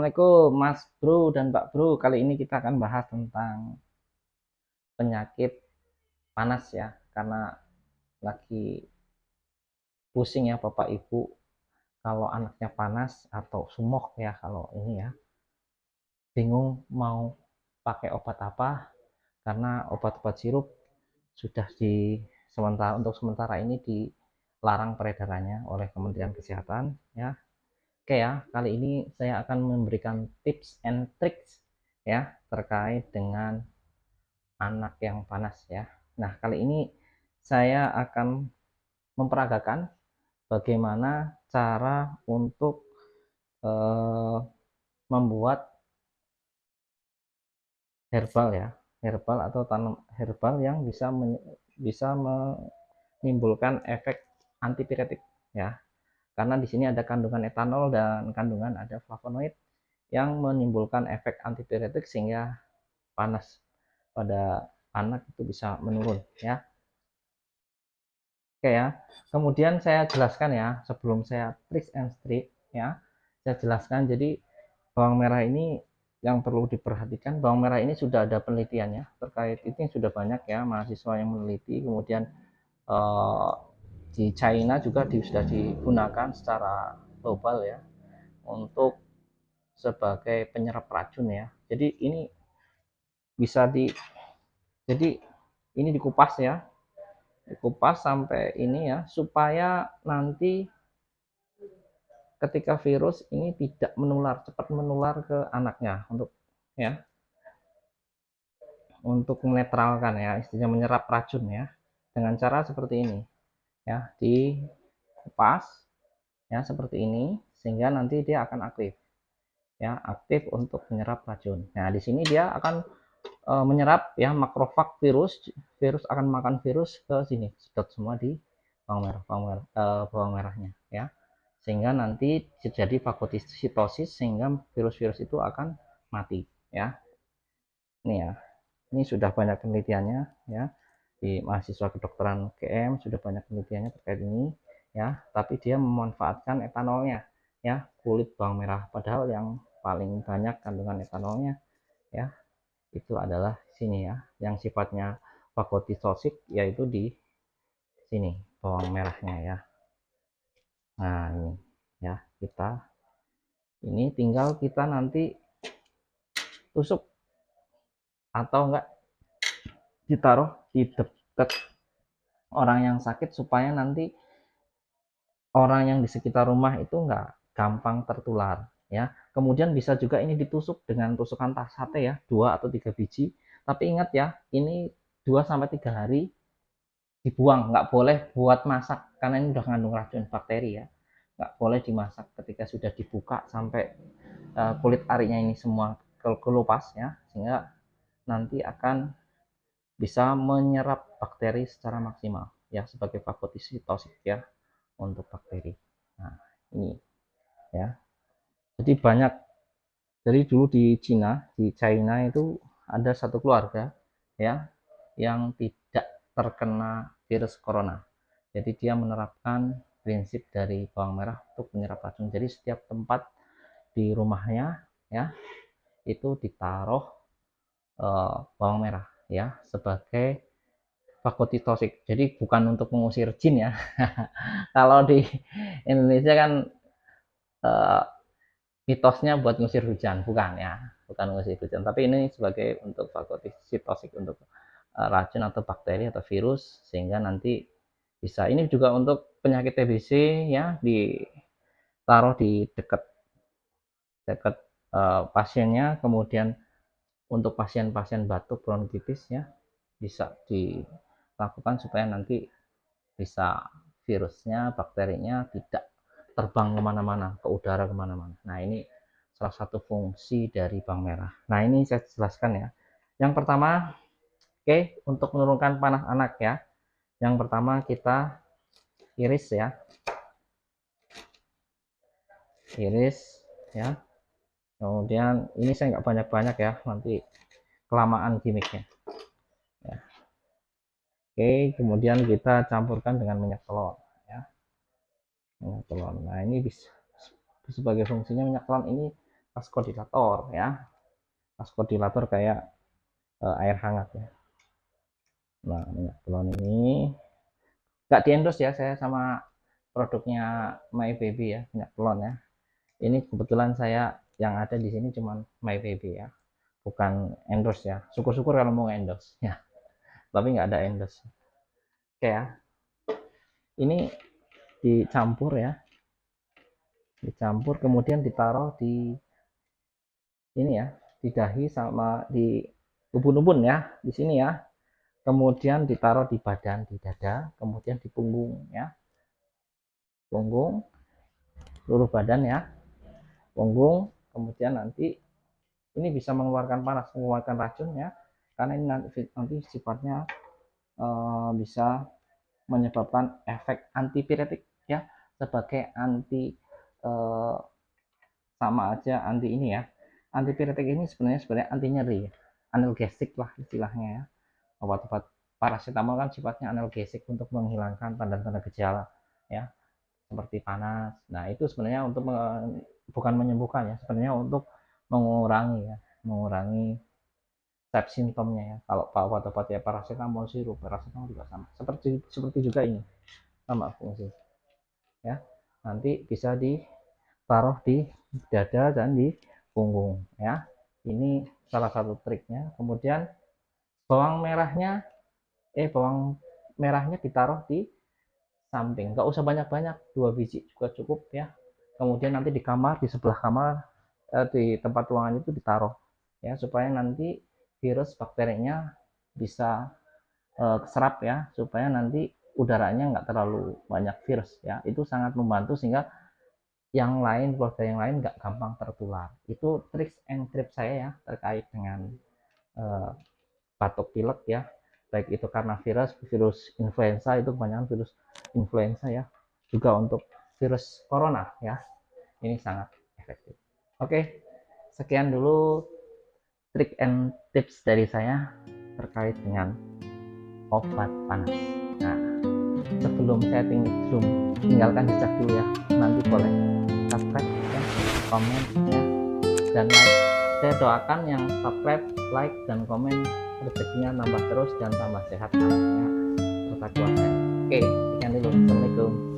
Assalamualaikum Mas Bro dan Mbak Bro. Kali ini kita akan bahas tentang penyakit panas ya. Karena lagi pusing ya Bapak Ibu kalau anaknya panas atau sumok ya kalau ini ya. Bingung mau pakai obat apa karena obat-obat sirup sudah untuk sementara ini dilarang peredarannya oleh Kementerian Kesehatan ya. Oke ya, kali ini saya akan memberikan tips and tricks ya terkait dengan anak yang panas ya. Nah, kali ini saya akan memperagakan bagaimana cara untuk eh, membuat herbal ya, herbal atau tanam herbal yang bisa menimbulkan efek antipiretik ya. Karena di sini ada kandungan etanol dan kandungan ada flavonoid yang menimbulkan efek antipiretik sehingga panas pada anak itu bisa menurun ya. Oke ya. Kemudian saya jelaskan ya sebelum saya tricks and trick ya. Saya jelaskan jadi bawang merah ini yang perlu diperhatikan, bawang merah ini sudah ada penelitiannya terkait itu yang sudah banyak ya mahasiswa yang meneliti. Kemudian eh, di China juga sudah digunakan secara global ya untuk sebagai penyerap racun ya. Jadi ini bisa jadi ini dikupas ya, dikupas sampai ini ya supaya nanti ketika virus ini tidak menular, cepat menular ke anaknya ya untuk menetralkan ya, istilahnya menyerap racun ya dengan cara seperti ini ya, dikupas ya seperti ini sehingga nanti dia akan aktif ya, aktif untuk menyerap racun. Nah di sini dia akan menyerap ya makrofag virus, virus akan makan virus ke sini, sedot semua di bawang merahnya ya, sehingga nanti terjadi fagositosis sehingga virus-virus itu akan mati ya. Ini ya, ini sudah banyak penelitiannya ya, di mahasiswa kedokteran UGM sudah banyak penelitiannya terkait ini ya, tapi dia memanfaatkan etanolnya ya, kulit bawang merah, padahal yang paling banyak kandungan etanolnya ya itu adalah sini ya, yang sifatnya fagositosis yaitu di sini bawang merahnya ya. Nah ini ya, kita ini tinggal kita nanti tusuk atau enggak ditaruh di dekat orang yang sakit supaya nanti orang yang di sekitar rumah itu enggak gampang tertular ya. Kemudian bisa juga ini ditusuk dengan tusukan sate ya, 2 atau 3 biji. Tapi ingat ya, ini 2 sampai 3 hari dibuang, nggak boleh buat masak karena ini udah mengandung racun bakteri ya. Nggak boleh dimasak ketika sudah dibuka sampai kulit arinya ini semua kelupas ya, sehingga nanti akan bisa menyerap bakteri secara maksimal ya, sebagai fagositosis ya untuk bakteri. Nah ini ya, jadi banyak, dari dulu di China itu ada satu keluarga ya yang tidak terkena virus corona. Jadi dia menerapkan prinsip dari bawang merah untuk menyerap racun. Jadi setiap tempat di rumahnya ya itu ditaruh bawang merah ya sebagai fagositosis. Jadi bukan untuk mengusir jin ya. Kalau di Indonesia kan eh, mitosnya buat ngusir hujan, bukan ya, bukan ngusir hujan, tapi ini sebagai untuk fagositosis, untuk racun atau bakteri atau virus, sehingga nanti bisa ini juga untuk penyakit TBC ya, ditaruh di dekat dekat pasiennya. Kemudian untuk pasien-pasien batuk bronkitis ya bisa dilakukan supaya nanti bisa virusnya, bakterinya tidak terbang kemana-mana, ke udara kemana-mana. Nah ini salah satu fungsi dari bawang merah. Nah ini saya jelaskan ya. Yang pertama, oke, untuk menurunkan panas anak ya, yang pertama kita iris ya, iris ya. Kemudian ini saya nggak banyak-banyak ya, nanti kelamaan gimmicknya ya. Oke, kemudian kita campurkan dengan minyak telur ya, minyak telur. Nah ini bisa sebagai fungsinya, minyak telur ini vasodilator ya, vasodilator kayak air hangat ya. Nah, minyak telon ini nggak di endorse ya saya sama produknya My Baby ya, minyak telon ya. Ini kebetulan saya yang ada di sini cuman My Baby ya, bukan endorse ya. Syukur-syukur kalau mau endorse ya, tapi nggak ada endorse. Oke ya, ini dicampur ya, dicampur kemudian ditaruh di ini ya, di dahi sama di ubun-ubun ya, di sini ya. Kemudian ditaruh di badan, di dada, kemudian di punggung ya, punggung, seluruh badan ya, punggung. Kemudian nanti ini bisa mengeluarkan panas, mengeluarkan racun ya, karena ini nanti sifatnya bisa menyebabkan efek antipiretik ya, sebagai anti sama aja anti ini ya. Antipiretik ini sebenarnya anti nyeri, analgesik lah istilahnya ya. Obat-obat paracetamol kan sifatnya analgesik untuk menghilangkan tanda-tanda gejala ya, seperti panas. Nah, itu sebenarnya untuk bukan menyembuhkan ya, sebenarnya untuk mengurangi ya, mengurangi simptomnya ya. Kalau obat-obat ya paracetamol sirup, paracetamol juga sama. Seperti juga ini sama fungsi ya. Nanti bisa ditaruh di dada dan di punggung ya. Ini salah satu triknya. Kemudian bawang merahnya bawang merahnya ditaruh di samping, nggak usah banyak-banyak, 2 biji juga cukup ya. Kemudian nanti di kamar, di sebelah kamar, di tempat ruangan itu ditaruh ya, supaya nanti virus bakterinya bisa keserap ya, supaya nanti udaranya nggak terlalu banyak virus ya. Itu sangat membantu sehingga yang lain, keluarga yang lain nggak gampang tertular. Itu tricks and tips saya ya terkait dengan batuk pilek ya, baik itu karena virus influenza, itu kebanyakan virus influenza ya, juga untuk virus corona ya, ini sangat efektif. Oke, sekian dulu trik and tips dari saya terkait dengan obat panas. Nah, sebelum saya tinggalkan jejak dulu ya, nanti boleh subscribe ya, komen ya, dan like. Saya doakan yang subscribe, like, dan komen rezekinya nambah terus dan tambah sehat anaknya serta keluarga. Oke, sekian dulu. Assalamualaikum.